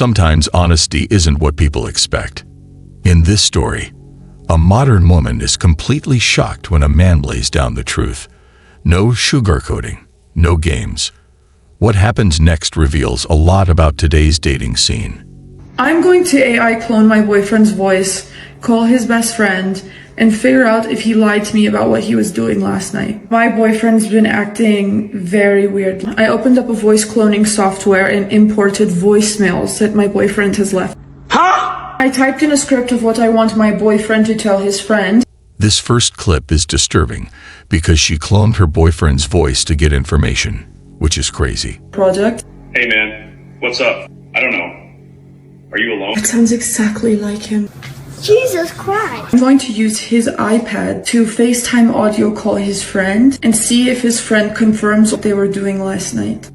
sometimes honesty isn't what people expect. In this story, a modern woman is completely shocked when a man lays down the truth. No sugarcoating, no games. What happens next reveals a lot about today's dating scene. I'm going to AI clone my boyfriend's voice, call his best friend, and figure out if he lied to me about what he was doing last night. My boyfriend's been acting very weird. I opened up a voice cloning software and imported voicemails that my boyfriend has left. Huh? I typed in a script of what I want my boyfriend to tell his friend. This first clip is disturbing because she cloned her boyfriend's voice to get information, which is crazy. Project. Hey man, what's up? I don't know. Are you alone? It sounds exactly like him. Jesus Christ. I'm going to use his iPad to FaceTime audio call his friend and see if his friend confirms what they were doing last night.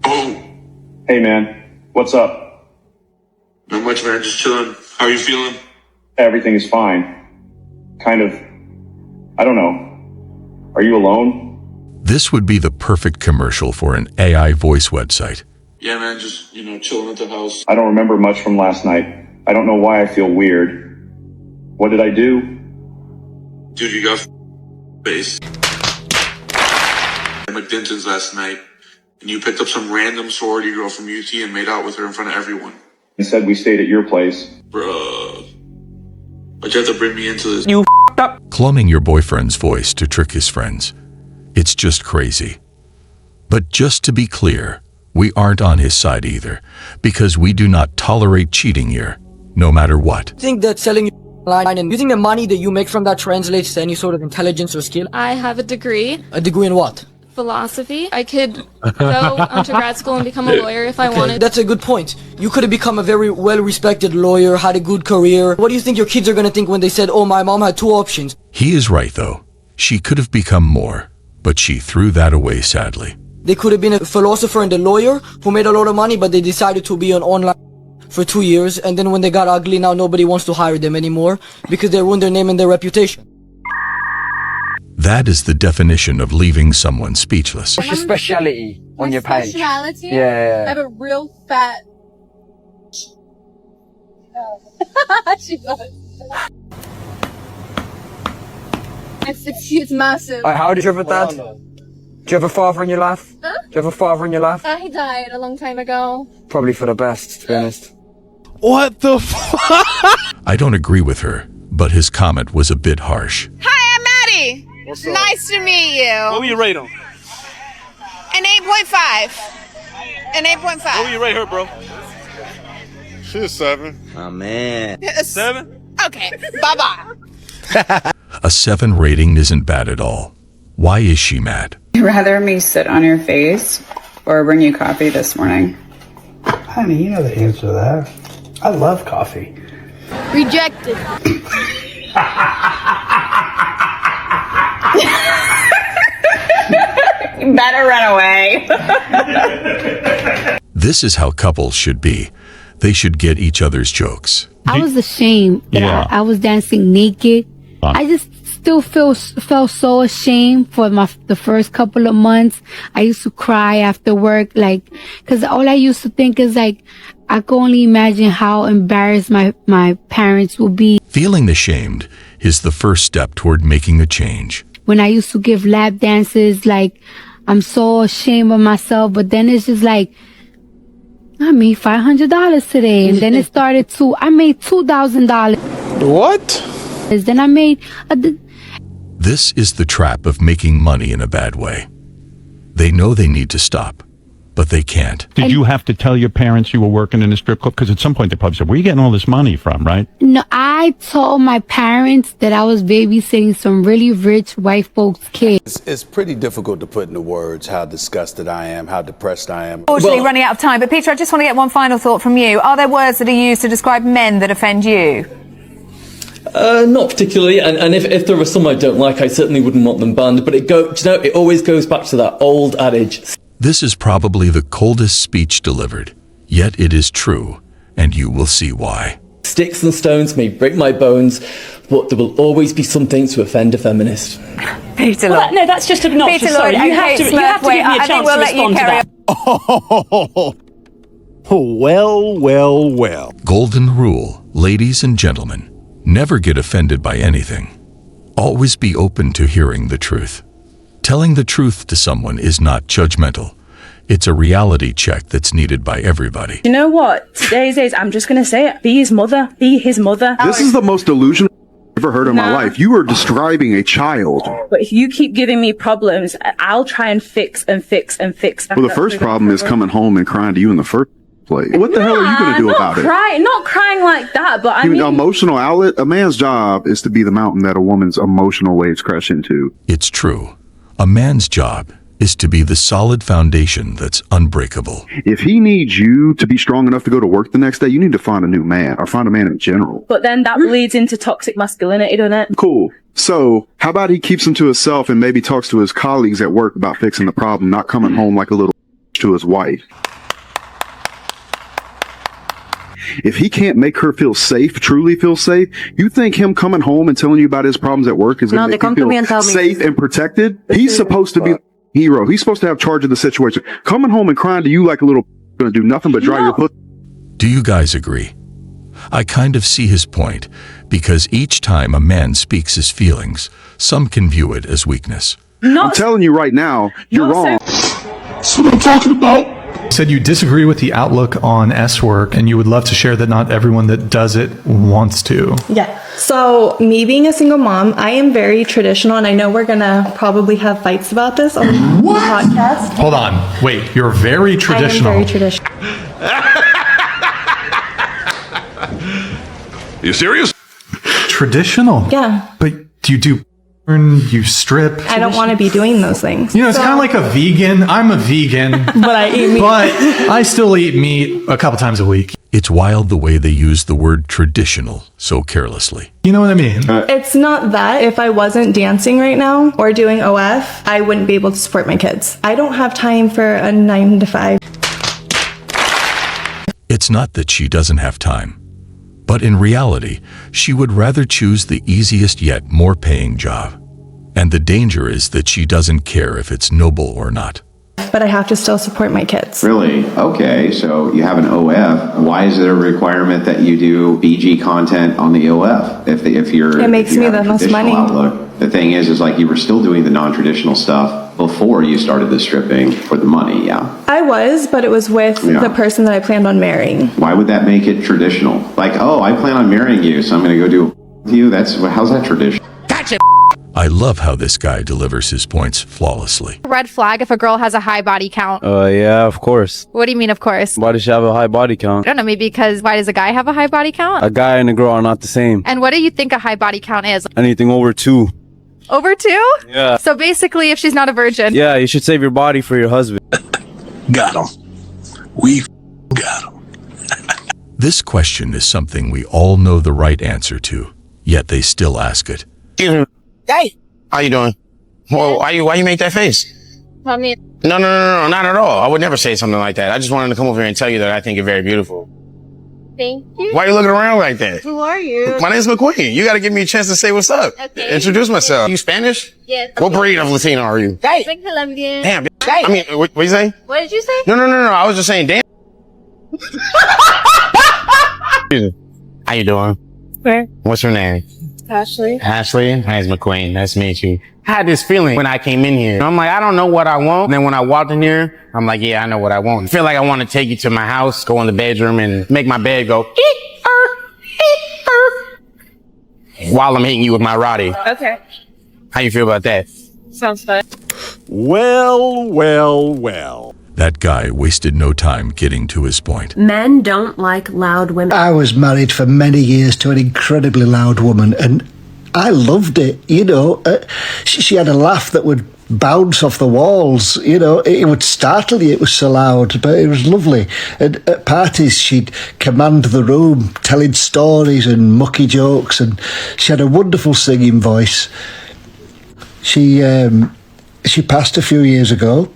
Hey man, what's up? Not much, man, just chilling. How are you feeling? Everything is fine. Kind of. I don't know. Are you alone? This would be the perfect commercial for an AI voice website. Yeah, man, just, chilling at the house. I don't remember much from last night. I don't know why I feel weird. What did I do? Dude, you got face. At McDinton's last night, and you picked up some random sorority girl from UT and made out with her in front of everyone. He said we stayed at your place. Bruh. Why'd you have to bring me into this? You up. Cloning your boyfriend's voice to trick his friends. It's just crazy. But just to be clear, we aren't on his side either, because we do not tolerate cheating here, no matter what. I think that selling online and using the money that you make from that translates to any sort of intelligence or skill. I have a degree. A degree in what? Philosophy. I could go onto grad school and become a lawyer if I wanted. That's a good point. You could have become a very well-respected lawyer, had a good career. What do you think your kids are going to think when they said, oh, my mom had 2 options? He is right, though. She could have become more, but she threw that away sadly. They could have been a philosopher and a lawyer who made a lot of money, but they decided to be on online for 2 years, and then when they got ugly, now nobody wants to hire them anymore because they ruined their name and their reputation. That is the definition of leaving someone speechless. What's your speciality on your page? Speciality? Yeah. I have a real fat... she does. It's massive. How old is your dad? Do you have a father in your life? Huh? Do you have a father in your life? He died a long time ago. Probably for the best, to be honest. What the fuck? I don't agree with her, but his comment was a bit harsh. Hi, I'm Maddie. Nice to meet you. What will you rate him? An 8.5. An 8.5. What will you rate her, bro? She's a 7. Oh, man. A 7? Okay, bye-bye. A 7 rating isn't bad at all. Why is she mad? You'd rather me sit on your face or bring you coffee this morning? Honey, you know the answer to that. I love coffee. Rejected. You better run away. This is how couples should be. They should get each other's jokes. I was ashamed that I was dancing naked. I just still felt so ashamed for the first couple of months. I used to cry after work, because all I used to think is I could only imagine how embarrassed my parents will be. Feeling ashamed is the first step toward making a change. When I used to give lap dances, I'm so ashamed of myself, but then it's just I made $500 today, and then it started I made $2,000. What? Then I made This is the trap of making money in a bad way. They know they need to stop, but they can't. Did you have to tell your parents you were working in a strip club? Because at some point they probably said, where are you getting all this money from, right? No, I told my parents that I was babysitting some really rich white folks' kids. It's pretty difficult to put into words how disgusted I am, how depressed I am. Unfortunately, running out of time. But Peter, I just want to get one final thought from you. Are there words that are used to describe men that offend you? Not particularly, and if there are some I don't like, I certainly wouldn't want them banned. But it always goes back to that old adage. This is probably the coldest speech delivered, yet it is true, and you will see why. Sticks and stones may break my bones, but there will always be something to offend a feminist. Peter Lloyd. No, that's just obnoxious. Peter Lloyd, you have to give me a chance to respond to that. Well. Golden rule, ladies and gentlemen, never get offended by anything. Always be open to hearing the truth. Telling the truth to someone is not judgmental. It's a reality check that's needed by everybody. You know what? Today's days, I'm just going to say it. Be his mother. Be his mother. This is the most delusional I've ever heard in my life. You are describing a child. But if you keep giving me problems, I'll try and fix and fix and fix. Well, the first problem is coming home and crying to you in the first place. What the hell are you going to do about it? Not crying like that, but I mean... Emotional outlet, a man's job is to be the mountain that a woman's emotional waves crash into. It's true. A man's job is to be the solid foundation that's unbreakable. If he needs you to be strong enough to go to work the next day, you need to find a new man, or find a man in general. But then that leads into toxic masculinity, doesn't it? Cool. So, how about he keeps him to himself and maybe talks to his colleagues at work about fixing the problem, not coming home like a little to his wife. If he can't make her feel safe, truly feel safe, you think him coming home and telling you about his problems at work is going to make you feel safe and protected? He's supposed to be the hero. He's supposed to have charge of the situation. Coming home and crying to you like a little going to do nothing but dry your pussy. Do you guys agree? I kind of see his point, because each time a man speaks his feelings, some can view it as weakness. I'm telling you right now, you're wrong. That's what I'm talking about. You said you disagree with the outlook on S work, and you would love to share that not everyone that does it wants to. Yeah. So me being a single mom, I am very traditional, and I know we're gonna probably have fights about this on the podcast. Hold on. Wait, you're very traditional. I am very traditional. You serious? Traditional? Yeah. But do you do porn? You strip? I don't want to be doing those things. You know, it's kind of like a vegan. I'm a vegan. But I eat meat. But I still eat meat a couple times a week. It's wild the way they use the word traditional so carelessly. You know what I mean? It's not that. If I wasn't dancing right now or doing OF, I wouldn't be able to support my kids. I don't have time for a 9 to 5. It's not that she doesn't have time. But in reality, she would rather choose the easiest yet more paying job. And the danger is that she doesn't care if it's noble or not. But I have to still support my kids. Really? Okay, so you have an OF. Why is there a requirement that you do BG content on the OF? If you're... It makes me the most money. Outlook. The thing is like you were still doing the non-traditional stuff before you started the stripping for the money, yeah? I was, but it was with the person that I planned on marrying. Why would that make it traditional? Like, oh, I plan on marrying you, so I'm going to go do it with you? How's that traditional? I love how this guy delivers his points flawlessly. Red flag if a girl has a high body count. Yeah, of course. What do you mean, of course? Why does she have a high body count? I don't know, maybe because why does a guy have a high body count? A guy and a girl are not the same. And what do you think a high body count is? Anything over 2. Over 2? Yeah. So basically, if she's not a virgin. Yeah, you should save your body for your husband. Got him. We got him. This question is something we all know the right answer to, yet they still ask it. Hey, how you doing? Well, why you make that face? I mean, No, not at all. I would never say something like that. I just wanted to come over here and tell you that I think you're very beautiful. thank you. Why are you looking around like that? Who are you? My name's McQueen. You got to give me a chance to say what's up. Okay. Introduce myself. You Spanish? Yes. What breed of Latino are you? I'm Colombian. Damn. I mean, what you say? What did you say? No. I was just saying, damn. How you doing? Where? What's your name? Ashley. Ashley. My name's McQueen. Nice to meet you. I had this feeling when I came in here. I'm like, I don't know what I want. And then when I walked in here, I'm like, yeah, I know what I want. I feel like I want to take you to my house, go in the bedroom and make my bed go while I'm hitting you with my Roddy. Okay. How you feel about that? Sounds fun. Well. That guy wasted no time getting to his point. Men don't like loud women. I was married for many years to an incredibly loud woman, and I loved it. You know, she had a laugh that would bounce off the walls. You know, it would startle you. It was so loud, but it was lovely. And at parties, she'd command the room, telling stories and mucky jokes, and she had a wonderful singing voice. She passed a few years ago,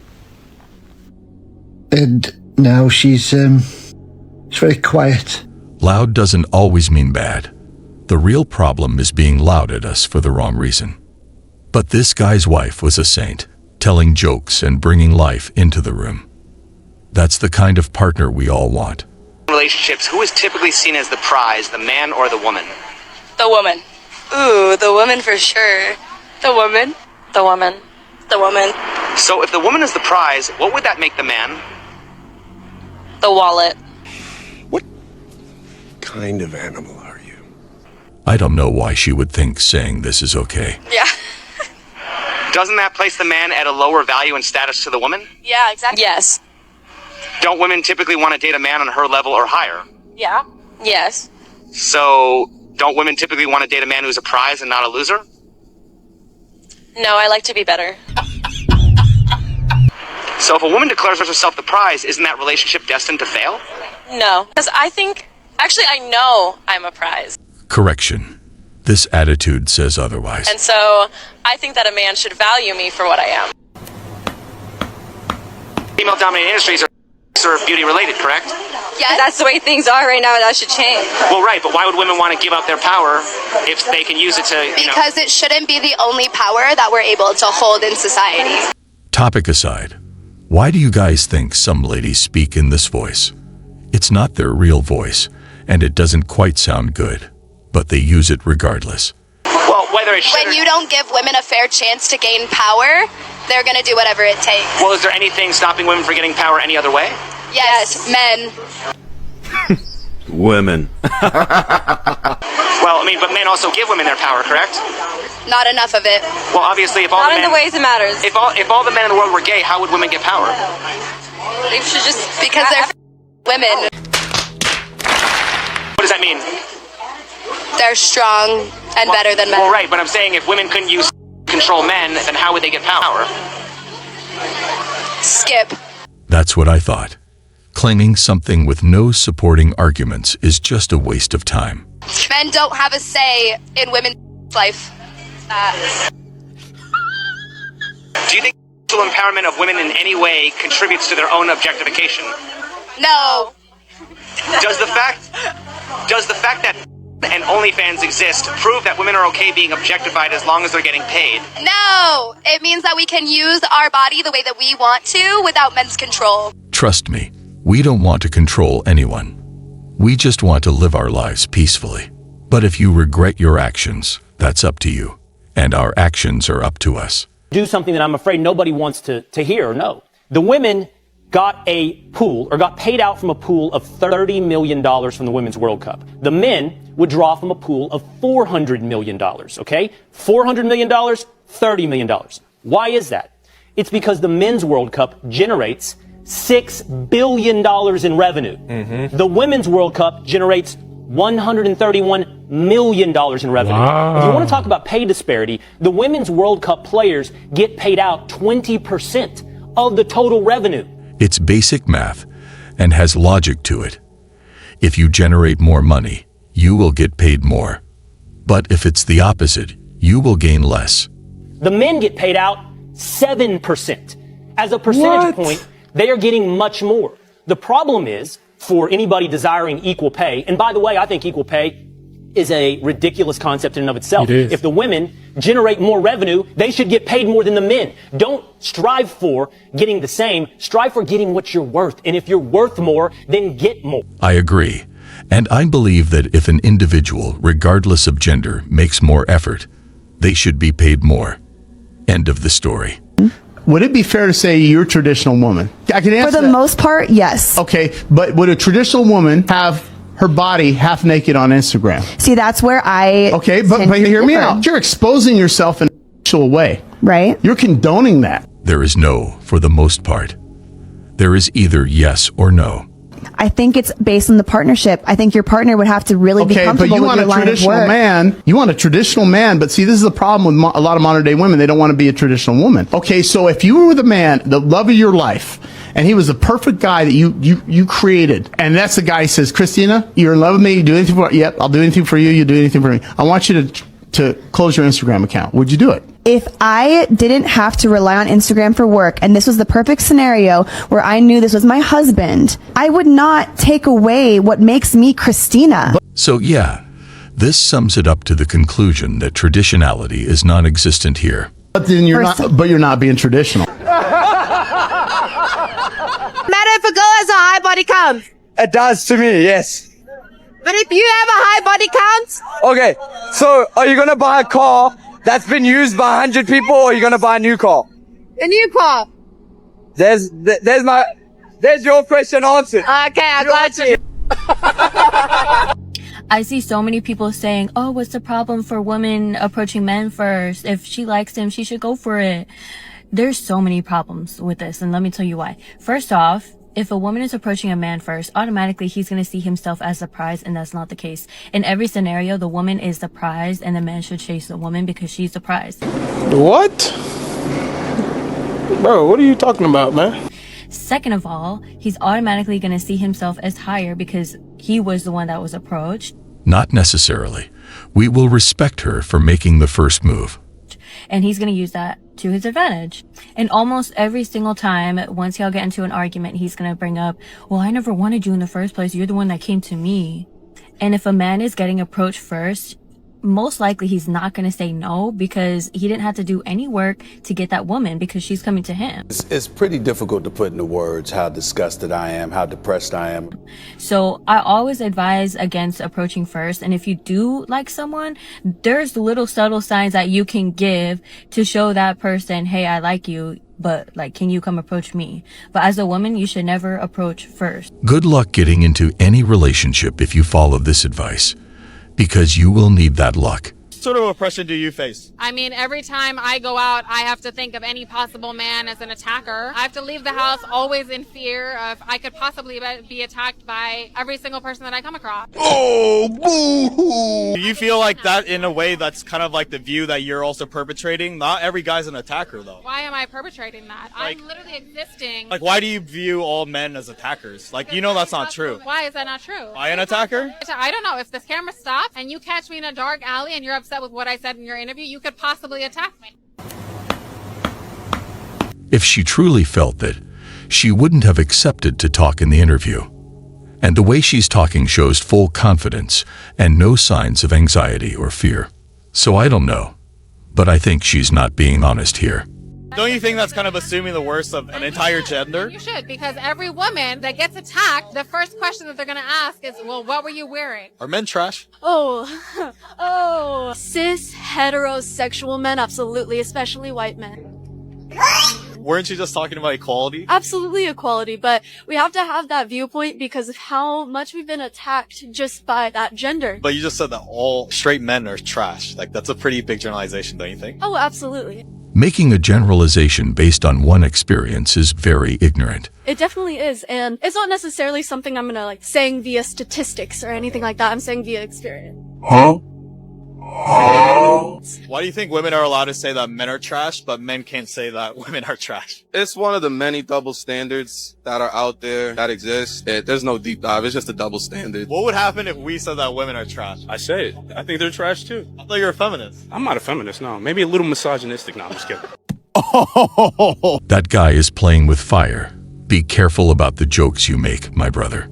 and now she's very quiet. Loud doesn't always mean bad. The real problem is being loud at us for the wrong reason. But this guy's wife was a saint, telling jokes and bringing life into the room. That's the kind of partner we all want. relationships, who is typically seen as the prize, the man or the woman? The woman. Ooh, the woman for sure. The woman. The woman. The woman. So if the woman is the prize, what would that make the man? The wallet. Kind of animal are you? I don't know why she would think saying this is okay. Yeah. Doesn't that place the man at a lower value and status to the woman? Yeah, exactly. Yes. Don't women typically want to date a man on her level or higher? Yeah. Yes. So don't women typically want to date a man who's a prize and not a loser? No, I like to be better. So if a woman declares herself the prize, isn't that relationship destined to fail? No, because I know I'm a prize. Correction. This attitude says otherwise. And so I think that a man should value me for what I am. Female-dominated industries are beauty related, correct? Yeah, that's the way things are right now. That should change. Well, right, but why would women want to give up their power if they can use it to, Because it shouldn't be the only power that we're able to hold in society. Topic aside, why do you guys think some ladies speak in this voice? It's not their real voice, and it doesn't quite sound good, but they use it regardless. Well, whether it should When you don't give women a fair chance to gain power, they're going to do whatever it takes. Well, is there anything stopping women from getting power any other way? Yes, men. Women. Well, I mean, but men also give women their power, correct? Not enough of it. Well, obviously, if all Not the in men, the ways it matters. if all the men in the world were gay, how would women get power? They should just Because they're women. What does that mean? They're strong and better than men. Well, right, but I'm saying if women couldn't use control men, then how would they get power? Skip. That's what I thought. Claiming something with no supporting arguments is just a waste of time. Men don't have a say in women's life. Do you think sexual empowerment of women in any way contributes to their own objectification? No. Does the fact that and OnlyFans exist prove that women are okay being objectified as long as they're getting paid? No. It means that we can use our body the way that we want to without men's control. Trust me, we don't want to control anyone. We just want to live our lives peacefully. But if you regret your actions, that's up to you. And our actions are up to us. Do something that I'm afraid nobody wants to hear or know. The women got a pool or got paid out from a pool of $30 million from the Women's World Cup. The men would draw from a pool of $400 million, okay? $400 million, $30 million. Why is that? It's because the Men's World Cup generates $6 billion in revenue. The Women's World Cup generates $131 million in revenue. Wow. If you want to talk about pay disparity, the Women's World Cup players get paid out 20% of the total revenue. It's basic math and has logic to it. If you generate more money, you will get paid more. But if it's the opposite, you will gain less. The men get paid out 7%. As a percentage point, they are getting much more. The problem is, for anybody desiring equal pay, and by the way, I think equal pay is a ridiculous concept in and of itself. It is. If the women generate more revenue, they should get paid more than the men. Don't strive for getting the same. Strive for getting what you're worth. And if you're worth more, then get more. I agree. And I believe that if an individual, regardless of gender, makes more effort, they should be paid more. End of the story. Would it be fair to say you're a traditional woman? I can answer For the that. most part, yes. Okay, but would a traditional woman have her body half naked on Instagram? See, that's where I... Okay, but hear me out. You're exposing yourself in a sexual way. Right. You're condoning that. There is no for the most part. There is either yes or no. I think it's based on the partnership. I think your partner would have to really be Okay, but comfortable you with want your a line of traditional work. man. You want a traditional man, but see, this is the problem with a lot of modern day women. They don't want to be a traditional woman. Okay, so if you were the man, the love of your life, and he was the perfect guy that you created, and that's the guy who says, Christina, you're in love with me, you do anything for, yep, I'll do anything for you, you do anything for me. I want you to close your Instagram account. Would you do it? If I didn't have to rely on Instagram for work, and this was the perfect scenario where I knew this was my husband, I would not take away what makes me Christina. So yeah, this sums it up to the conclusion that traditionality is non-existent here. But then you're not being traditional. Matter if a girl has a high body count. It does to me, yes. But if you have a high body count, Okay, so are you gonna buy a car that's been used by 100 people, or are you gonna buy a new car? a new car. There's your question answered. Okay, I got you. I see so many people saying, oh, what's the problem for women approaching men first? If she likes him, she should go for it. There's so many problems with this, and let me tell you why. First off, if a woman is approaching a man first, automatically he's going to see himself as the prize, and that's not the case. In every scenario, the woman is the prize, and the man should chase the woman because she's the prize. What? Bro, what are you talking about, man? Second of all, he's automatically going to see himself as higher because he was the one that was approached. Not necessarily. We will respect her for making the first move. And he's going to use that to his advantage. And almost every single time, once y'all get into an argument, he's going to bring up, well, I never wanted you in the first place. You're the one that came to me. And if a man is getting approached first, most likely he's not going to say no because he didn't have to do any work to get that woman because she's coming to him. It's pretty difficult to put into words how disgusted I am, how depressed I am. So I always advise against approaching first. And if you do like someone, there's little subtle signs that you can give to show that person, hey, I like you, but like, can you come approach me? But as a woman, you should never approach first. Good luck getting into any relationship if you follow this advice, because you will need that luck. What sort of oppression do you face? I mean, every time I go out, I have to think of any possible man as an attacker. I have to leave the house always in fear of I could possibly be attacked by every single person that I come across. Oh, boo-hoo! Do you feel like that in a way that's kind of like the view that you're also perpetrating? Not every guy's an attacker, though. Why am I perpetrating that? Like, I'm literally existing. Like, why do you view all men as attackers? Like, you know that's not true. Why is that not true? Am I an attacker? I don't know. If this camera stops and you catch me in a dark alley and you're upset with what I said in your interview, you could possibly attack me. If she truly felt that, she wouldn't have accepted to talk in the interview. And the way she's talking shows full confidence and no signs of anxiety or fear. So I don't know, but I think she's not being honest here. Don't you think that's kind of assuming the worst of an entire gender? You should, because every woman that gets attacked, the first question that they're going to ask is, well, what were you wearing? Are men trash? Oh, cis, heterosexual men, absolutely, especially white men. Weren't you just talking about equality? Absolutely equality, but we have to have that viewpoint because of how much we've been attacked just by that gender. But you just said that all straight men are trash. Like, that's a pretty big generalization, don't you think? Oh, absolutely. Making a generalization based on one experience is very ignorant. It definitely is, and it's not necessarily something I'm gonna saying via statistics or anything like that. I'm saying via experience. Huh? Why do you think women are allowed to say that men are trash, but men can't say that women are trash? It's one of the many double standards that are out there that exist. There's no deep dive. It's just a double standard. What would happen if we said that women are trash? I say it. I think they're trash too. I thought you were a feminist. I'm not a feminist, no. Maybe a little misogynistic. No, I'm just kidding. That guy is playing with fire. Be careful about the jokes you make, my brother.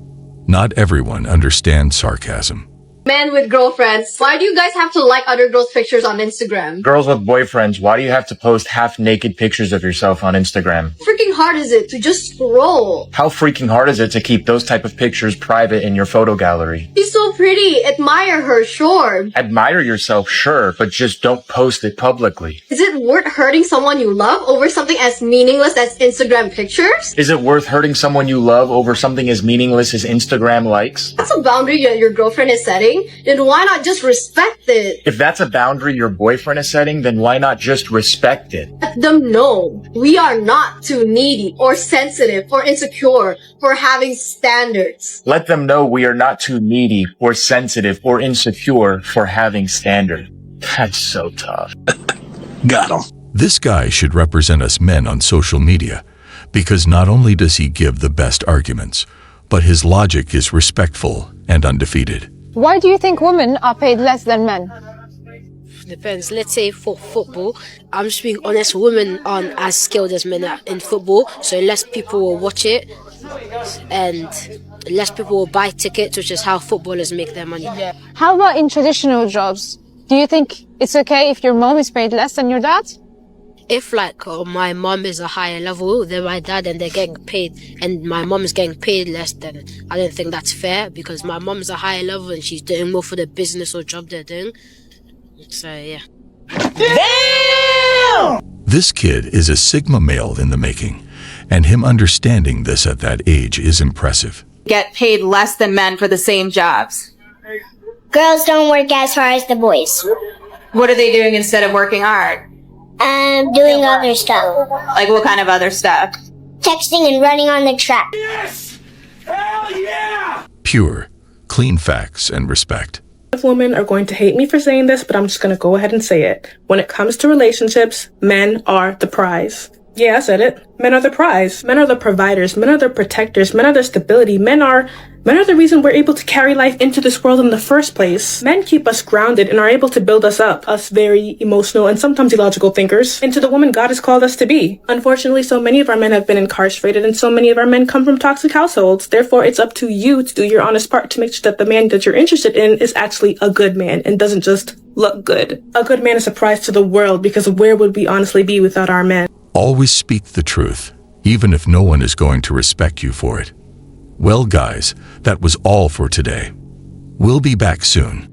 Not everyone understands sarcasm. Men with girlfriends, why do you guys have to like other girls' pictures on Instagram? Girls with boyfriends, why do you have to post half-naked pictures of yourself on Instagram? Freaking hard is it to just scroll? How freaking hard is it to keep those type of pictures private in your photo gallery? She's so pretty. Admire her, sure. Admire yourself, sure, but just don't post it publicly. Is it worth hurting someone you love over something as meaningless as Instagram pictures? Is it worth hurting someone you love over something as meaningless as Instagram likes? That's a boundary that your girlfriend is setting. Then why not just respect it? If that's a boundary your boyfriend is setting, then why not just respect it? Let them know we are not too needy or sensitive or insecure for having standards. Let them know we are not too needy or sensitive or insecure for having standards. That's so tough. Got him. This guy should represent us men on social media, because not only does he give the best arguments, but his logic is respectful and undefeated. Why do you think women are paid less than men? Depends. Let's say for football, I'm just being honest, women aren't as skilled as men are in football, so less people will watch it and less people will buy tickets, which is how footballers make their money. How about in traditional jobs? Do you think it's okay if your mom is paid less than your dad? if like my mom is a higher level than my dad and they're getting paid and my mom is getting paid less, then I don't think that's fair because my mom's a higher level and she's doing more for the business or job they're doing. So yeah. Damn! This kid is a Sigma male in the making, and him understanding this at that age is impressive. Get paid less than men for the same jobs. Girls don't work as hard as the boys. What are they doing instead of working hard? Doing other stuff. Like what kind of other stuff? Texting and running on the track. Yes! Hell yeah! Pure, clean facts and respect. Women are going to hate me for saying this, but I'm just going to go ahead and say it. When it comes to relationships, men are the prize. Yeah, I said it. Men are the prize. Men are the providers. Men are the protectors. Men are the stability. Men are the reason we're able to carry life into this world in the first place. Men keep us grounded and are able to build us up, us very emotional and sometimes illogical thinkers, into the woman God has called us to be. Unfortunately, so many of our men have been incarcerated and so many of our men come from toxic households. Therefore, it's up to you to do your honest part to make sure that the man that you're interested in is actually a good man and doesn't just look good. A good man is a prize to the world because where would we honestly be without our men? Always speak the truth, even if no one is going to respect you for it. Well, guys, that was all for today. We'll be back soon.